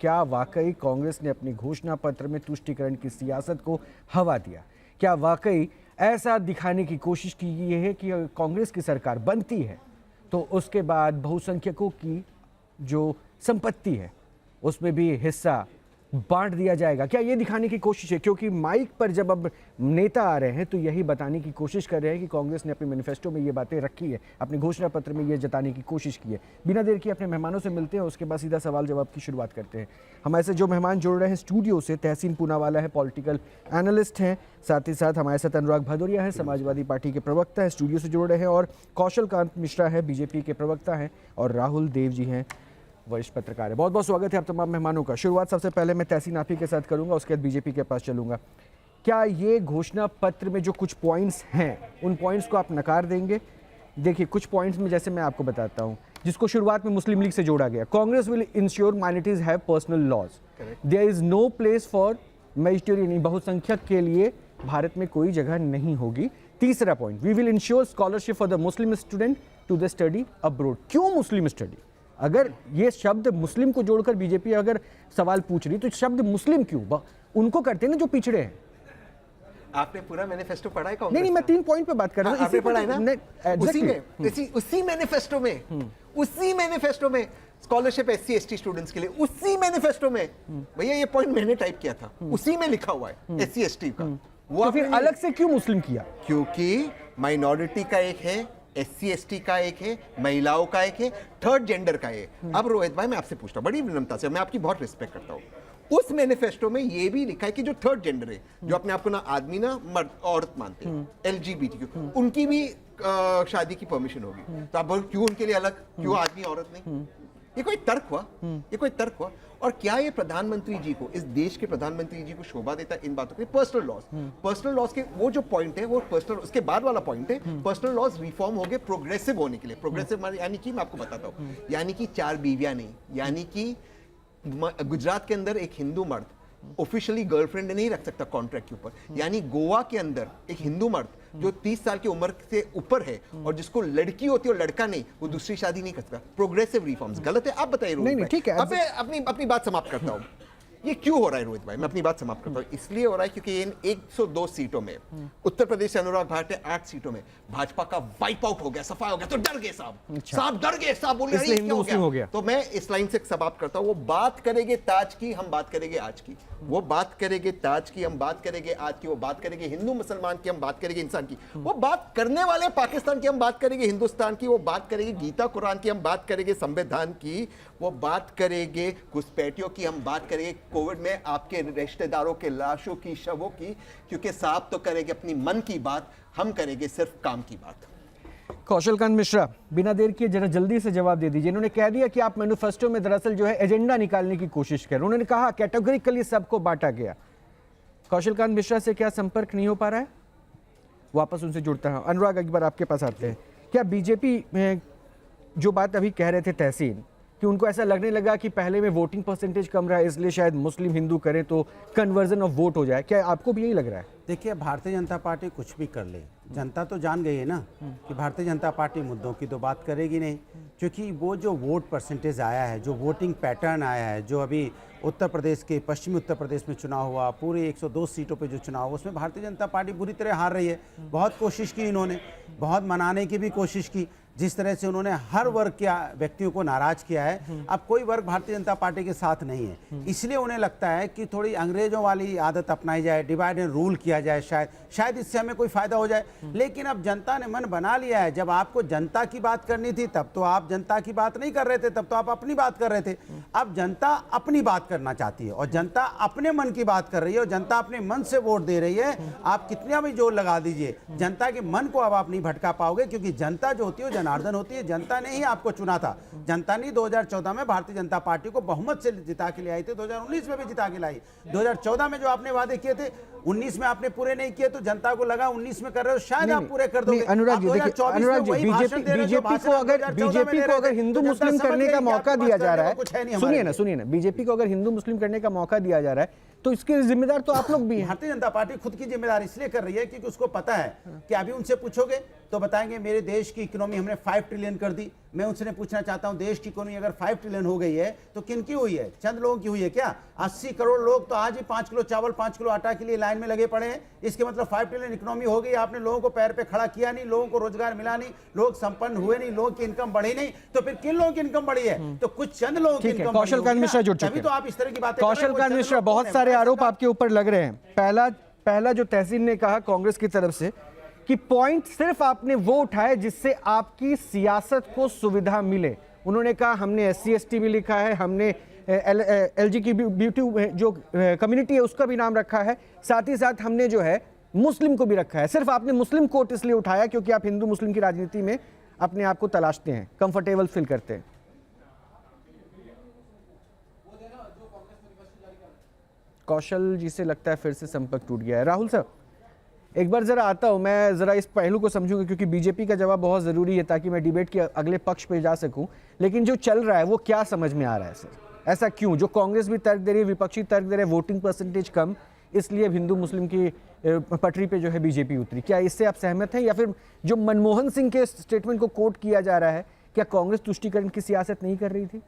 क्या वाकई कांग्रेस ने अपनी घोषणा पत्र में तुष्टीकरण की सियासत को हवा दिया? क्या वाकई ऐसा दिखाने की कोशिश की गई है कि कांग्रेस की सरकार बनती है तो उसके बाद बहुसंख्यकों की जो संपत्ति है उसमें भी हिस्सा बांट दिया जाएगा? क्या ये दिखाने की कोशिश है? क्योंकि माइक पर जब अब नेता आ रहे हैं तो यही बताने की कोशिश कर रहे हैं कि कांग्रेस ने अपने मैनिफेस्टो में ये बातें रखी है, अपने घोषणा पत्र में ये जताने की कोशिश की है। बिना देर के अपने मेहमानों से मिलते हैं, उसके बाद सीधा सवाल जवाब की शुरुआत करते हैं। हमारे से जो मेहमान जुड़ रहे हैं स्टूडियो से, तहसीन पूनावाला है, पॉलिटिकल एनालिस्ट हैं, साथ ही साथ हमारे साथ अनुराग भदौरिया है, समाजवादी पार्टी के प्रवक्ता है, स्टूडियो से जुड़ रहे हैं, और कौशल कांत मिश्रा है, बीजेपी के प्रवक्ता हैं, और राहुल देव जी हैं, वरिष्ठ पत्रकार है। बहुत बहुत स्वागत है आप तमाम मेहमानों का। शुरुआत सबसे पहले मैं तहसीन आप ही के साथ करूंगा, उसके बाद बीजेपी के पास चलूंगा। क्या ये घोषणा पत्र में जो कुछ पॉइंट्स हैं उन पॉइंट्स को आप नकार देंगे? देखिए, कुछ पॉइंट्स में जैसे मैं आपको बताता हूं, जिसको शुरुआत में मुस्लिम लीग से जोड़ा गया, Congress will ensure minorities have personal laws, there is no place for majority, बहुसंख्यक के लिए भारत में कोई जगह नहीं होगी। तीसरा point, we will ensure scholarship for the Muslim student to the study abroad. क्यों मुस्लिम स्टडी? अगर ये शब्द मुस्लिम को जोड़कर बीजेपी अगर सवाल पूछ रही तो शब्द मुस्लिम क्यों? उनको करते हैं ना जो पिछड़े हैं। आपने पूरा मैनिफेस्टो पढ़ा है कांग्रेस? नहीं, मैं 3 पॉइंट पे बात कर रहा हूं। आपने पढ़ा है ना? उसी मैनिफेस्टो में स्कॉलरशिप SC ST स्टूडेंट्स के लिए, उसी मैनिफेस्टो में भैया ये पॉइंट मैंने टाइप किया था, उसी में लिखा हुआ है SC ST का। वो तो फिर अलग से क्यों मुस्लिम किया? क्योंकि माइनॉरिटी का एक है, SC ST का एक है, महिलाओं का एक है, थर्ड जेंडर का है। अब रोहित भाई मैं आपसे पूछता हूँ बड़ी विनम्रता से, मैं आपकी बहुत रिस्पेक्ट करता हूँ, उस मैनिफेस्टो में ये भी लिखा है कि जो थर्ड जेंडर है, जो अपने आप को ना आदमी ना मर्द औरत मानते हैं, LGBTQ, उनकी भी शादी की परमिशन होगी। तो आप बोल क्यों उनके लिए अलग, क्यों आदमी औरत नहीं? ये कोई तर्क हुआ? ये कोई तर्क हुआ? और क्या ये प्रधानमंत्री जी को, इस देश के प्रधानमंत्री जी को शोभा देता है इन बातों के? पर्सनल लॉज के वो जो पॉइंट है वो पर्सनल, उसके बाद वाला पॉइंट है पर्सनल लॉज रिफॉर्म हो गए प्रोग्रेसिव होने के लिए। प्रोग्रेसिव यानी कि मैं आपको बताता हूँ, यानी कि 4 बीवियां नहीं, यानी कि गुजरात के अंदर एक हिंदू मर्द ऑफिशियली गर्लफ्रेंड नहीं रख सकता कॉन्ट्रैक्ट के ऊपर, यानी गोवा के अंदर एक हिंदू मर्द जो 30 साल की उम्र से ऊपर है और जिसको लड़की होती है और लड़का नहीं, वो दूसरी शादी नहीं कर सकता। प्रोग्रेसिव रिफॉर्म्स गलत है? आप बताइए रोहित भाई। ठीक है, अब मैं अपनी बात समाप्त करता हूँ। ये क्यों हो रहा है रोहित भाई? मैं अपनी बात समाप्त करता हूँ। इसलिए हो रहा है क्योंकि इन 102 सीटों में, उत्तर प्रदेश से अनुराग भाटिया 8 सीटों में भाजपा का वाइप आउट हो गया, सफाई हो गया, तो डर गए साहब डर गए साहब, बोल रहे हैं हो गया। तो मैं इस लाइन से समाप्त करता हूँ। वो बात करेंगे ताज की, हम बात करेंगे आज की। वो बात करेंगे ताज की, हम बात करेंगे आज की। वो बात करेंगे हिंदू मुसलमान की, हम बात करेंगे इंसान की। वो बात करने वाले पाकिस्तान की, हम बात करेंगे हिंदुस्तान की। वो बात करेंगे गीता कुरान की, हम बात करेंगे संविधान की। वो बात करेंगे घुसपैठियों की, हम बात करेंगे कोविड में आपके रिश्तेदारों के लाशों की, शवों की। क्योंकि साहब तो करेंगे अपनी मन की बात, हम करेंगे सिर्फ काम की बात। कौशल कांत मिश्रा, बिना देर किए जरा जल्दी से जवाब दे दीजिए। इन्होंने कह दिया कि आप मैनिफेस्टो में दरअसल जो है एजेंडा निकालने की कोशिश कर रहे हैं। उन्होंने कहा कैटेगोरिकली सबको बांटा गया। कौशल कांत मिश्रा से क्या संपर्क नहीं हो पा रहा है? वापस उनसे जुड़ता है। अनुराग, एक बार आपके पास आते हैं। क्या बीजेपी में जो बात अभी कह रहे थे तहसीन, कि उनको ऐसा लगने लगा कि पहले में वोटिंग परसेंटेज कम रहा है इसलिए शायद मुस्लिम हिंदू करें तो कन्वर्जन ऑफ वोट हो जाए, क्या आपको भी यही लग रहा है? देखिए, भारतीय जनता पार्टी कुछ भी कर ले, जनता तो जान गई है ना कि भारतीय जनता पार्टी मुद्दों की तो बात करेगी नहीं। क्योंकि वो जो वोट परसेंटेज आया है, जो वोटिंग पैटर्न आया है, जो अभी उत्तर प्रदेश के, पश्चिमी उत्तर प्रदेश में चुनाव हुआ, पूरे 102 सीटों पे जो चुनाव हुआ, उसमें भारतीय जनता पार्टी बुरी तरह हार रही है। बहुत कोशिश की इन्होंने, बहुत मनाने की भी कोशिश की, जिस तरह से उन्होंने हर वर्ग के व्यक्तियों को नाराज किया है। अब कोई वर्ग भारतीय जनता पार्टी के साथ नहीं है, इसलिए उन्हें लगता है कि थोड़ी अंग्रेजों वाली आदत अपनाई जाए, डिवाइड एंड रूल किया जाए, शायद इससे हमें कोई फायदा हो जाए। लेकिन अब जनता ने मन बना लिया है। जब आपको जनता की बात करनी थी तब तो आप जनता की बात नहीं कर रहे थे, तब तो आप अपनी बात कर रहे थे। अब जनता अपनी बात करना चाहती है और जनता अपने मन की बात कर रही है और जनता अपने मन से वोट दे रही है। आप कितना भी जोर लगा दीजिए, जनता के मन को अब आप नहीं भटका पाओगे, क्योंकि जनता जो होती है जनार्दन होती है। जनता ने ही आपको चुना था। जनता ने 2014 में भारतीय जनता पार्टी को बहुमत से जिता के ले आई थी, 2019 में भी जिता के लाई। 2014 में जो आपने वादे किए थे 19 में आपने पूरे नहीं किए, तो जनता को लगा 19 में कर रहे हो, शायद आप पूरे कर दोगे। अनुराग जी, बीजेपी को अगर हिंदू मुस्लिम करने का मौका दिया जा रहा है, सुनिए ना, बीजेपी को अगर हिंदू मुस्लिम करने का मौका दिया जा रहा है तो इसके जिम्मेदार तो आप लोग भी हैं। भारतीय जनता पार्टी खुद की जिम्मेदारी इसलिए कर रही है क्योंकि उसको पता है कि अभी उनसे पूछोगे तो बताएंगे मेरे देश की इकोनॉमी हमने 5 ट्रिलियन कर दी। मैं उनसे पूछना चाहता हूं, देश की इकोनॉमी अगर 5 ट्रिलियन हो गई है तो किन की हुई है? चंद लोगों की हुई है क्या? 80 करोड़ लोग तो आज ही 5 किलो चावल 5 किलो आटा के लिए लाइन में लगे पड़े हैं। इसके मतलब 5 ट्रिलियन इकोनॉमी हो गई, आपने लोगों को पैर पे खड़ा किया नहीं, लोगों को रोजगार मिला नहीं, लोग संपन्न हुए नहीं, लोगों की इनकम बढ़ी नहीं, तो फिर किन लोगों की इनकम बढ़ी है? तो कुछ चंद लोगों की इनकम। कौशल कांत मिश्रा जुड़ चुके हैं। तभी तो आप इस तरह की बातें कौशल कांत मिश्रा, बहुत सारे आरोप आपके ऊपर लग रहे हैं। पहला जो तहसीन ने कहा कांग्रेस की तरफ से कि पॉइंट सिर्फ आपने वो उठाए जिससे आपकी सियासत को सुविधा मिले। उन्होंने कहा हमने SC ST भी लिखा है, हमने LGBT जो कम्युनिटी है उसका भी नाम रखा है, साथ ही साथ हमने जो है मुस्लिम को भी रखा है। सिर्फ आपने मुस्लिम कोट इसलिए उठाया क्योंकि आप हिंदू मुस्लिम की राजनीति में अपने आप को तलाशते हैं, कंफर्टेबल फील करते हैं। कौशल जी से लगता है फिर से संपर्क टूट गया है। राहुल सर, एक बार जरा आता हूं, मैं जरा इस पहलू को समझूंगा क्योंकि बीजेपी का जवाब बहुत जरूरी है ताकि मैं डिबेट के अगले पक्ष पे जा सकूं। लेकिन जो चल रहा है वो क्या समझ में आ रहा है सर? ऐसा क्यों? जो कांग्रेस भी तर्क दे रही है, विपक्षी तर्क दे रहे हैं, वोटिंग परसेंटेज कम, इसलिए हिंदू मुस्लिम की पटरी पे जो है बीजेपी उतरी। क्या इससे आप सहमत हैं, या फिर जो मनमोहन सिंह के स्टेटमेंट को कोट किया जा रहा है, क्या कांग्रेस तुष्टीकरण की सियासत नहीं कर रही थी?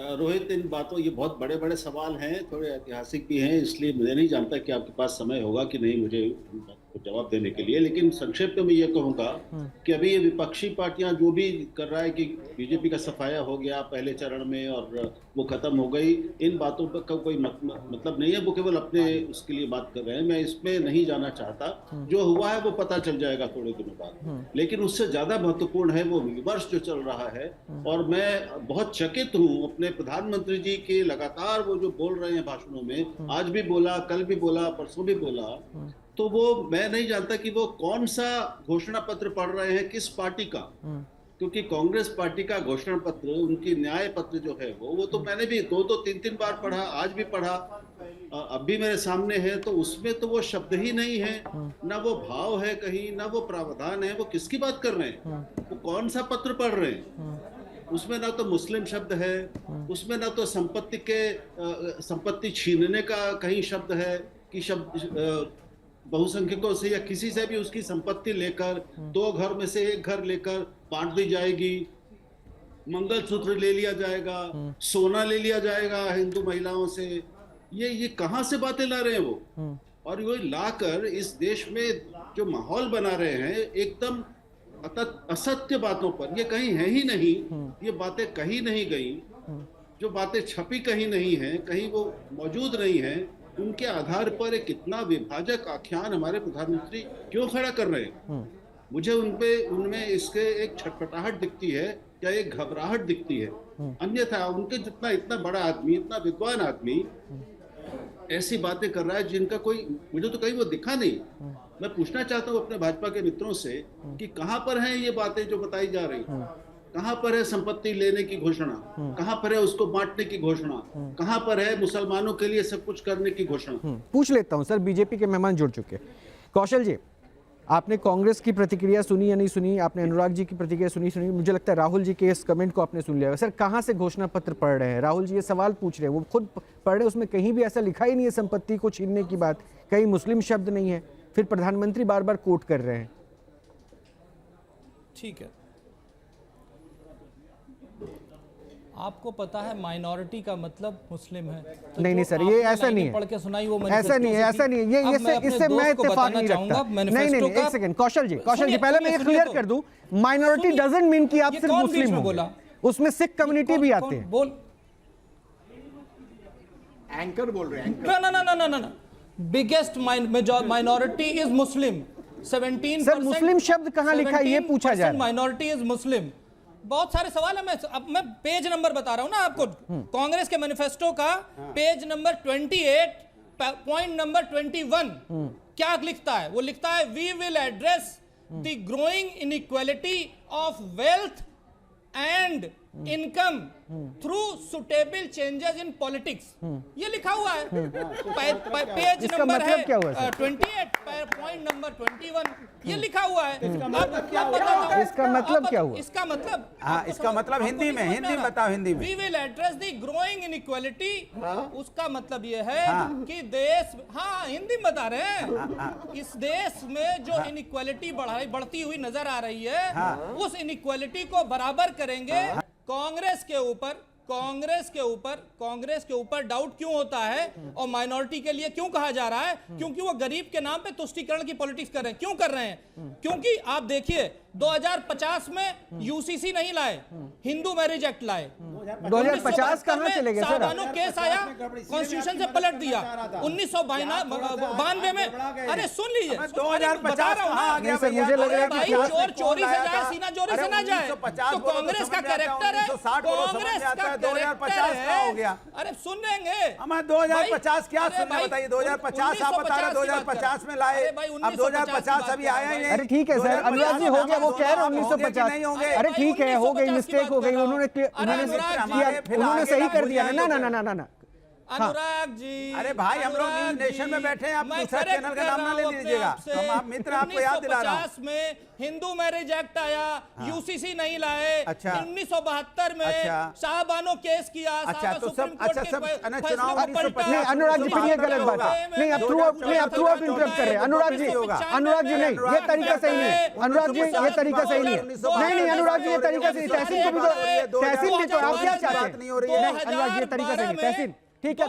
रोहित, इन बातों, ये बहुत बड़े बड़े सवाल हैं, थोड़े ऐतिहासिक भी हैं, इसलिए मुझे नहीं जानता कि आपके पास समय होगा कि नहीं मुझे उनको जवाब देने के लिए। लेकिन संक्षेप में मैं ये कहूँगा कि अभी ये विपक्षी पार्टियां जो भी कर रहा है कि बीजेपी का सफाया हो गया पहले चरण में और वो खत्म हो गई, इन बातों पर का कोई मतलब नहीं है। वो केवल अपने उसके लिए बात कर रहे हैं, मैं इसमें नहीं जाना चाहता। जो हुआ है वो पता चल जाएगा थोड़े दिनों बाद। लेकिन उससे ज्यादा महत्वपूर्ण है वो विमर्श जो चल रहा है। और मैं बहुत चकित हूँ अपने प्रधानमंत्री जी के लगातार वो जो बोल रहे हैं भाषणों में, आज भी बोला, कल भी बोला, परसों भी बोला, तो वो मैं नहीं जानता कि वो कौन सा घोषणा पत्र पढ़ रहे हैं, किस पार्टी का। क्योंकि कांग्रेस पार्टी का घोषणा पत्र, उनकी न्याय पत्र जो है वो तो मैंने भी 2-3 बार पढ़ा, आज भी पढ़ा, अब भी मेरे सामने है। तो उसमें तो वो शब्द ही नहीं है, ना वो भाव है कहीं, ना वो प्रावधान है। वो किसकी बात कर रहे हैं? वो कौन सा पत्र पढ़ रहे हैं? उसमें ना तो मुस्लिम शब्द है, उसमें ना तो संपत्ति छीनने का कहीं शब्द है कि शब्द बहुसंख्यकों से या किसी से भी उसकी संपत्ति लेकर 2 घर में से 1 घर लेकर बांट दी जाएगी, मंगलसूत्र ले लिया जाएगा, सोना ले लिया जाएगा हिंदू महिलाओं से। ये कहां से बातें ला रहे हैं वो? और ये लाकर इस देश में जो माहौल बना रहे हैं एकदम असत्य बातों पर। ये कहीं है ही नहीं, ये बातें कहीं नहीं गई, जो बातें छपी कहीं नहीं है, कहीं वो मौजूद नहीं है। उनके आधार पर एक इतना विभाजक आख्यान हमारे प्रधानमंत्री क्यों खड़ा कर रहे हैं? मुझे उनमें इसके एक छटपटाहट दिखती है या एक घबराहट दिखती है। अन्यथा उनके जितना इतना बड़ा आदमी, इतना विद्वान आदमी ऐसी बातें कर रहा है जिनका कोई, मुझे तो कहीं वो दिखा नहीं। मैं पूछना चाहता हूँ अपने भाजपा के मित्रों से कि कहां पर हैं ये बातें जो बताई जा रही? कहां पर है संपत्ति लेने की घोषणा? कहां पर है उसको बांटने की घोषणा? कहां पर है मुसलमानों के लिए सब कुछ करने की घोषणा? पूछ लेता हूं सर, बीजेपी के मेहमान जुड़ चुके। कौशल जी, आपने कांग्रेस की प्रतिक्रिया सुनी या नहीं सुनी? आपने अनुराग जी की प्रतिक्रिया सुनी? मुझे लगता है राहुल जी के इस कमेंट को आपने सुन लिया। सर, कहां से घोषणा पत्र पढ़ रहे हैं? राहुल जी ये सवाल पूछ रहे हैं, वो खुद पढ़ रहे हैं, उसमें कहीं भी ऐसा लिखा ही नहीं है संपत्ति को छीनने की बात, कहीं मुस्लिम शब्द नहीं है, फिर प्रधानमंत्री बार बार कोट कर रहे हैं। ठीक है, आपको पता है माइनॉरिटी का मतलब मुस्लिम है, तो नहीं सर, ये ऐसा नहीं है, पढ़ के सुनाई वो ऐसा नहीं है, ऐसा नहीं है, ये इससे मैं इत्तेफाक नहीं रखता। नहीं, एक सेकंड कौशल जी, पहले मैं ये क्लियर कर दूं, माइनॉरिटी डजंट मीन कि आप सिर्फ मुस्लिम हो, उसमें सिख कम्युनिटी भी आते हैं। बोल, एंकर बोल रहे हैं। ना, biggest minority is Muslim. 17% sir, मुस्लिम शब्द कहां लिखा है ये पूछा जा रहा है। Minority is Muslim. बहुत सारे सवाल है, मैं पेज नंबर बता रहा हूं ना आपको, कांग्रेस के मैनिफेस्टो का पेज नंबर 28 पॉइंट नंबर 21 क्या लिखता है? वो लिखता है we will address the growing inequality of wealth and income through suitable changes in politics. ये लिखा हुआ है, पेज नंबर है 28, पॉइंट नंबर 21 ये लिखा हुआ है। इसका मतलब क्या हुआ? इसका मतलब, हाँ, इसका मतलब हिंदी में, हिंदी में बताओ, हिंदी में। We will address the growing inequality। उसका मतलब ये है कि देश, हाँ हिंदी में बता रहे हैं, इस देश में जो इनइक्वालिटी बढ़ती हुई नजर आ रही है, उस इनइक्वालिटी को बराबर करेंगे। कांग्रेस के ऊपर डाउट क्यों होता है और माइनॉरिटी के लिए क्यों कहा जा रहा है? क्योंकि वो गरीब के नाम पे तुष्टीकरण की पॉलिटिक्स कर रहे हैं। क्यों कर रहे हैं? क्योंकि आप देखिए 2050 में यूसीसी नहीं लाए, हिंदू मैरिज एक्ट लाए। 2050 कहां चले गए सर? साबानो केस आया, कॉन्स्टिट्यूशन से पलट दिया। 1992 में, अरे सुन लीजिए, 2050 कहां आ गया भैया? मुझे लग रहा है भाई कि चोर चोरी से जाए, सीना चोरी से ना जाए। तो कांग्रेस का कैरेक्टर है, कांग्रेस का 2050 का हो गया। अरे सुन लेंगे हमें 2050 क्या सुनना, बताइए। 2050 आप बता रहे 2050 में लाए, अब 2050 अभी आया ही नहीं। अरे ठीक है सर, अनुराग जी हो गया, वो कह रहे 1950। अरे ठीक है, हो गई, मिस्टेक हो गई, उन्होंने सही कर दिया ना। ना अनुराग जी, अरे भाई हम लोग नेशन में बैठे हैं, आप दूसरा चैनल का नाम ना ले लीजिएगा। हम आप मित्र आपको याद दिला रहा हूं। 1950 में हिंदू मैरिज एक्ट आया, यूसीसी नहीं लाए। अच्छा। 1972 में शाहबानो केस किया। अच्छा, तो सब अच्छा सब चुनाव नहीं अनुराग जी, फिर ये गलत बात है। नहीं आप थ्रू आउट इंटरप्ट कर रहे हैं अनुराग जी। अनुराग जी नहीं, ये तरीका सही नहीं है। अनुराग जी ये तरीका सही नहीं है। नहीं अनुराग जी ये तरीका सही। तहसीन को भी तो, तहसीन भी तो आप क्या चाहते हैं? नहीं अनुराग जी ये तरीका सही नहीं। तहसीन ठीक है।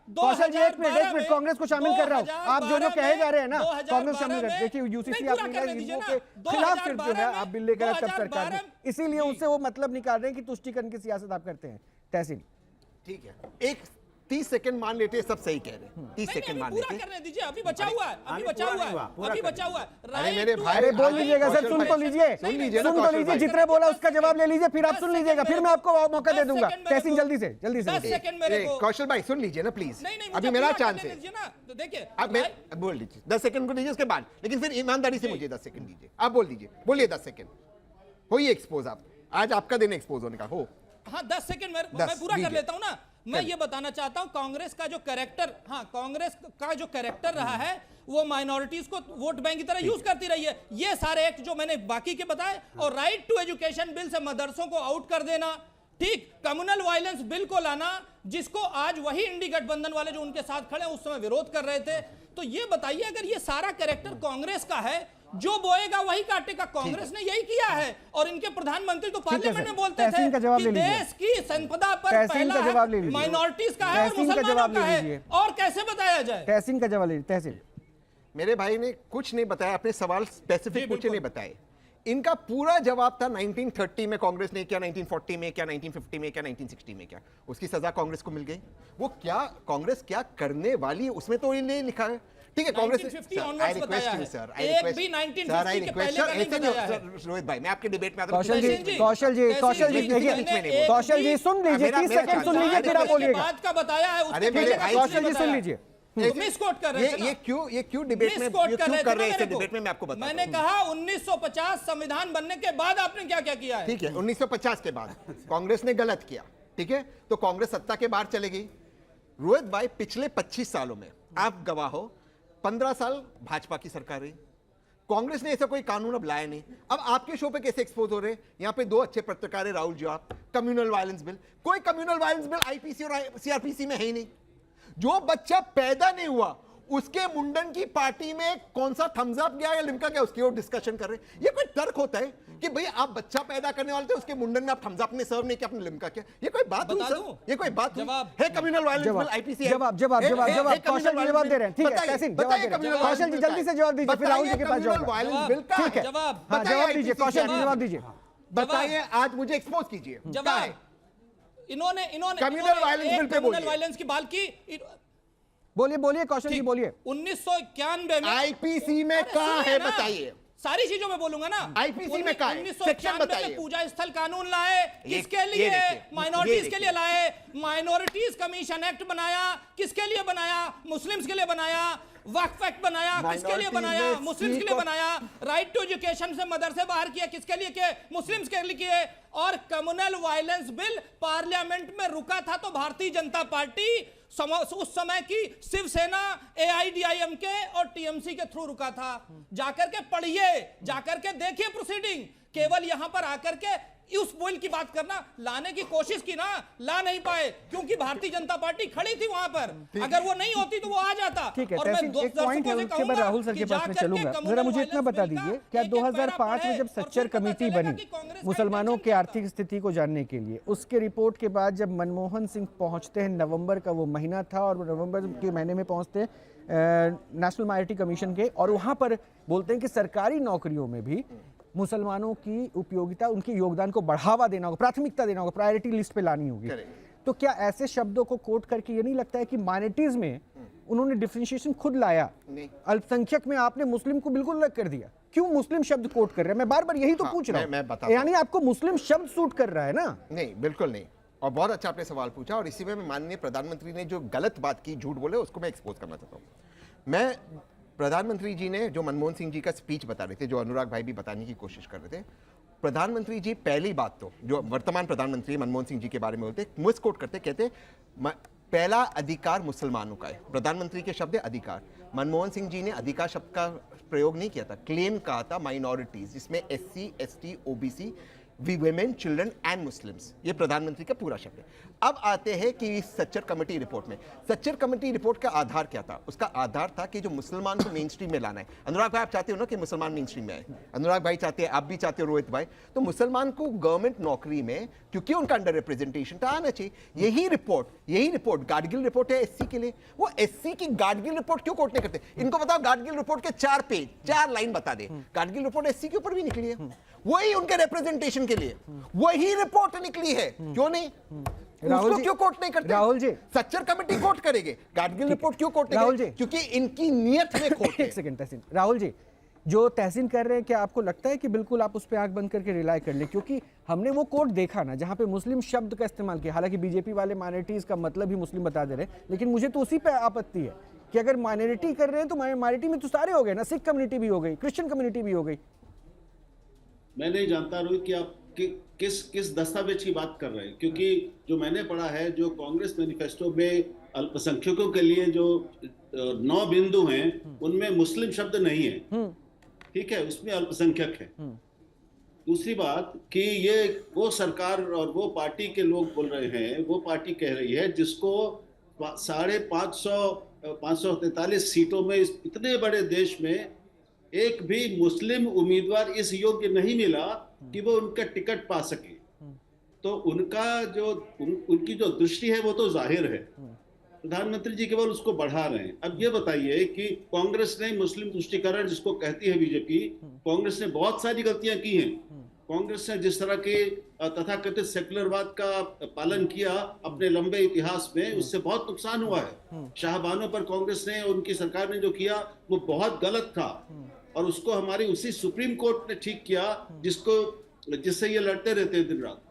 कौशल जी एक मिनट कांग्रेस को शामिल कर रहा हूँ। आप जो कहे जा रहे हैं ना, कांग्रेस शामिल कर, देखिए यूसीसी आप हिंदुओं के खिलाफ फिर जो है आप बिल लेकर तब सरकार ने, इसीलिए उनसे वो मतलब निकाल रहे हैं कि तुष्टीकरण की सियासत आप करते हैं। तहसीन ठीक है, एक 30 सेकंड मान लेते हैं, सब सही कह रहे हैं। 30 सेकंड मान लेते हैं। करने दीजिए, अभी बचा हुआ है, अभी बचा हुआ है। अरे मेरे भाई, अरे बोल लीजिएगा सर, सुन तो लीजिए, सुन तो लीजिए, जितने बोला उसका जवाब ले लीजिए, फिर आप सुन लीजिएगा, फिर मैं आपको मौका दे दूंगा। तहसीन जल्दी से 10 सेकंड मेरे को। कौशल भाई सुन लीजिए ना प्लीज, नहीं अभी मेरा चांस है। तो देखिए आप मैं बोल लीजिए 10 सेकंड को दीजिए, उसके बाद लेकिन फिर ईमानदारी से मुझे 10 सेकंड दीजिए। आप बोल दीजिए, बोलिए 10 सेकंड होइए एक्सपोज। आप आज आपका दिन एक्सपोज होने का हो। हाँ 10 सेकंड मैं पूरा कर लेता हूं ना। मैं ये बताना चाहता हूं कांग्रेस का जो कैरेक्टर, कांग्रेस का जो कैरेक्टर रहा है वो माइनॉरिटीज को वोट बैंक की तरह यूज करती रही है। ये सारे एक्ट जो मैंने बाकी के बताए, और राइट टू एजुकेशन बिल से मदरसों को आउट कर देना, ठीक, कम्युनल वायलेंस बिल को लाना, जिसको आज वही इंडी गठबंधन वाले जो उनके साथ खड़े उस समय विरोध कर रहे थे। तो ये बताइए, अगर ये सारा कैरेक्टर कांग्रेस का है, जो बोएगा वही काटेगा। कांग्रेस ने यही किया है, और इनके प्रधानमंत्री तो पार्लियामेंट में बोलते थे कि देश की संपदा पर पहला माइनॉरिटीज का है और मुसलमानों का है, और कैसे बताया जाए? तहसीन का जवाब लीजिए। तहसीन, मेरे भाई ने कुछ नहीं बताया, अपने सवाल स्पेसिफिक कुछ नहीं बताए। इनका पूरा जवाब था 1930 में कांग्रेस ने क्या, 1940 में क्या, 1950 में क्या, 1960 में क्या। उसकी सजा कांग्रेस को मिल गई। वो क्या कांग्रेस क्या करने वाली, उसमें तो इन्हें लिखा है। ठीक है, कांग्रेस रोहित भाई, मैं आपके डिबेट में आता हूं। कौशल जी सुन लीजिए, 30 सेकंड सुन लीजिए, फिर आप बोलिएगा। बात का बताया है, अरे मेरे भाई कौशल जी सुन लीजिए। मिसकोट कर रहे हैं। ये क्यों डिबेट में क्यों कर रहे हैं? इसे डिबेट में मैं आपको बताता हूं। मैंने कहा 1950 संविधान बनने के बाद आपने क्या क्या किया है? ठीक है, 1950 के बाद कांग्रेस ने गलत किया, ठीक है, तो कांग्रेस सत्ता के बाहर चले गई। रोहित भाई पिछले 25 सालों में आप गवाह हो, 15 साल भाजपा की सरकार रही, कांग्रेस ने ऐसा कोई कानून अब लाया नहीं। अब आपके शो पे कैसे एक्सपोज हो रहे हैं? यहाँ पे दो अच्छे पत्रकार है, राहुल जी, आप कम्युनल वायलेंस बिल, कोई कम्युनल वायलेंस बिल आईपीसी और सीआरपीसी में है ही नहीं। जो बच्चा पैदा नहीं हुआ उसके मुंडन की पार्टी में कौन सा थम्स अप गया या लिम्का गया, उसकी और डिस्कशन कर रहे हैं। ये कोई तर्क होता है कि भाई आप बच्चा पैदा करने वाले थे, उसके मुंडन में आप थम्स अप ने सर्व नहीं किया, आपने लिम्का किया? ये कोई बात हुई सर? ये कोई बात हुई? है कम्युनल वायलेंस बिल आईपीसी? जवाब कौशल जी जवाब दे रहे हैं। ठीक है, तहसीन जवाब दे रहे हैं। कौशल जी जल्दी से जवाब दीजिए, फिर राहुल जी के पास जवाब। वायलेंस बिल का ठीक है, जवाब दीजिए। कौशल जी जवाब दीजिए, बताइए, आज मुझे एक्सपोज कीजिए। इन्होंने कम्युनल वायलेंस बिल पे बोलिए। वायलेंस की बात की, बोलिए कौशल जी बोलिए। 1991 में आईपीसी में कहां है बताइए? सारी चीजों में बोलूंगा ना। आईपीसी में कहां है? सेक्शन बताइए। पूजा स्थल कानून लाए, किसके लिए? माइनॉरिटीज के लिए लाए। माइनॉरिटीज कमीशन एक्ट बनाया, किसके लिए बनाया? मुस्लिम्स के लिए बनाया। वक्फ एक्ट बनाया, किसके लिए बनाया? मुस्लिम्स के लिए बनाया। राइट टू एजुकेशन से मदरसे बाहर किया, किसके लिए किए? मुस्लिम्स के लिए किए। और कम्युनल वायलेंस बिल पार्लियामेंट में रुका था तो भारतीय जनता पार्टी उस समय की शिवसेना AIDIMK और TMC के थ्रू रुका था। जाकर के पढ़िए, जाकर के देखिए प्रोसीडिंग। केवल यहां पर आकर के उस बिल की बात करना, लाने की कोशिश की ना, ला नहीं पाए क्योंकि भारतीय जनता पार्टी खड़ी थी वहां पर। अगर वो नहीं होती तो वो आ जाता। ठीक है, और मैं एक पॉइंट है, उसके बाद राहुल सर के पास में चलूंगा। जरा मुझे इतना बता दीजिए, क्या 2005 में जब सच्चर कमेटी बनी मुसलमानों की आर्थिक स्थिति को जानने के लिए, उसके रिपोर्ट के बाद जब मनमोहन सिंह पहुंचते हैं, नवंबर का वो महीना था और नवंबर के महीने में पहुंचते हैं नेशनल माइनॉरिटी कमीशन के, और वहां पर बोलते हैं कि सरकारी नौकरियों में भी मुसलमानों की उपयोगिता, उनके योगदान को बढ़ावा देना होगा, प्राथमिकता देना होगा, प्रायोरिटी लिस्ट पे लानी होगी। तो क्या ऐसे शब्दों को कोट करके ये नहीं लगता है कि माइनॉरिटीज में उन्होंने डिफरेंशिएशन खुद लाया? अल्पसंख्यक में आपने मुस्लिम को बिल्कुल अलग कर दिया। क्यों मुस्लिम शब्द कोट कर रहे हैं? मैं बार बार यही तो पूछ रहा हूं। यानी आपको मुस्लिम शब्द सूट कर रहा है ना? नहीं, बिल्कुल नहीं। और बहुत अच्छा आपने सवाल पूछा, और इसी में माननीय प्रधानमंत्री ने जो गलत बात की, झूठ बोले, उसको मैं एक्सपोज करना चाहता हूं। मैं प्रधानमंत्री जी ने जो मनमोहन सिंह जी का स्पीच बता रहे थे, जो अनुराग भाई भी बताने की कोशिश कर रहे थे, प्रधानमंत्री जी पहली बात तो जो वर्तमान प्रधानमंत्री मनमोहन सिंह जी के बारे में बोलते, मिसकोट करते, कहते पहला अधिकार मुसलमानों का है। प्रधानमंत्री के शब्द है अधिकार। मनमोहन सिंह जी ने अधिकार शब्द का प्रयोग नहीं किया था, क्लेम कहा था माइनॉरिटीज, जिसमें SC, ST, OBC, women, children and Muslims, ये प्रधानमंत्री का पूरा शब्द है। अब आते हैं कि सच्चर कमेटी रिपोर्ट में, सच्चर कमेटी रिपोर्ट का आधार क्या था? उसका आधार था कि जो मुसलमान को मेन स्ट्रीम में लाना है। अनुराग भाई, आप चाहते हो ना कि मुसलमान मेन स्ट्रीम में आए? अनुराग भाई चाहते हैं, आप भी चाहते हो, रोहित भाई। तो मुसलमान को गवर्नमेंट नौकरी में, क्योंकि उनका अंडर रिप्रेजेंटेशन था, आना चाहिए। यही रिपोर्ट गाडगिल रिपोर्ट है SC के लिए। वो SC की गाडगिल रिपोर्ट क्यों कोट नहीं करते? इनको बताओ, गाडगिल रिपोर्ट के 4 पेज 4 लाइन बता दे। गाडगिल रिपोर्ट SC के ऊपर भी निकली है, वही उनके रिप्रेजेंटेशन के लिए वही रिपोर्ट निकली है। क्यों नहीं? उसको क्यों कोट नहीं करते? राहुल जी, सच्चर कमेटी कोट करेंगे, गाडगिल रिपोर्ट क्यों कोट नहीं राहुल करेंगे? क्योंकि इनकी नियत में खोट है। एक सेकंड तहसीन, राहुल जी जो तहसीन कर रहे हैं, क्या आपको लगता है कि बिल्कुल आप उस पर आंख बंद करके रिलाई कर ले? क्योंकि हमने वो कोट देखा ना जहां पे मुस्लिम शब्द का इस्तेमाल किया, हालांकि बीजेपी वाले माइनॉरिटीज का मतलब ही मुस्लिम बता दे रहे हैं, लेकिन मुझे तो उसी पे आपत्ति है कि अगर माइनॉरिटी कर रहे हैं तो माइनॉरिटी में तो सारे हो गए ना, सिख कम्युनिटी भी हो गई, क्रिश्चियन कम्युनिटी भी हो गई। मैं नहीं जानता रोहित कि आप किस दस्तावेज की बात कर रहे हैं, क्योंकि जो मैंने पढ़ा है, जो कांग्रेस मैनिफेस्टो में अल्पसंख्यकों के लिए जो 9 बिंदु हैं, उनमें मुस्लिम शब्द नहीं है। ठीक है, उसमें अल्पसंख्यक है। दूसरी बात कि ये वो सरकार और वो पार्टी के लोग बोल रहे हैं, वो पार्टी कह रही है जिसको 543 सीटों में इतने बड़े देश में एक भी मुस्लिम उम्मीदवार इस योग्य नहीं मिला कि वो उनका टिकट पा सके। तो उनका जो उनकी जो दृष्टि है वो तो जाहिर है, प्रधानमंत्री जी केवल उसको बढ़ा रहे हैं। अब ये बताइए कि कांग्रेस ने मुस्लिम तुष्टीकरण जिसको कहती है बीजेपी, कांग्रेस ने बहुत सारी गलतियां की हैं। कांग्रेस ने जिस तरह के तथाकथित सेकुलरवाद का पालन किया अपने लंबे इतिहास में, उससे बहुत नुकसान हुआ है। शाहबानों पर कांग्रेस ने, उनकी सरकार ने जो किया वो बहुत गलत था, और उसको हमारी उसी सुप्रीम कोर्ट ने ठीक किया जिससे ये लड़ते रहते हैं दिन रात।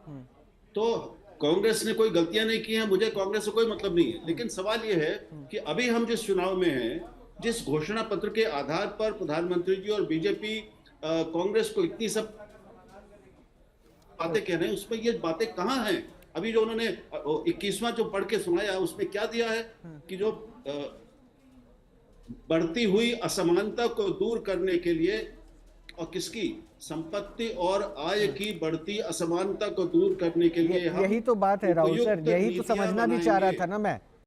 तो कांग्रेस ने कोई गलतियां नहीं की हैं, मुझे कांग्रेस से कोई मतलब नहीं है। लेकिन सवाल ये है कि अभी हम जिस चुनाव में हैं, जिस घोषणा पत्र के आधार पर प्रधानमंत्री जी और बीजेपी कांग्रेस को इतनी सब बातें कह रहे हैं, उसमें ये बातें कहाँ हैं? अभी जो उन्होंने 21वां जो पढ़ के सुनाया, उसमें क्या दिया है कि जो बढ़ती हुई असमानता को दूर करने के लिए, और किसकी संपत्ति और आय की बढ़ती असमानता को दूर करने के लिए यही तो बात है राहुल सर, यही तो समझना भी चाह रहा था ना मैं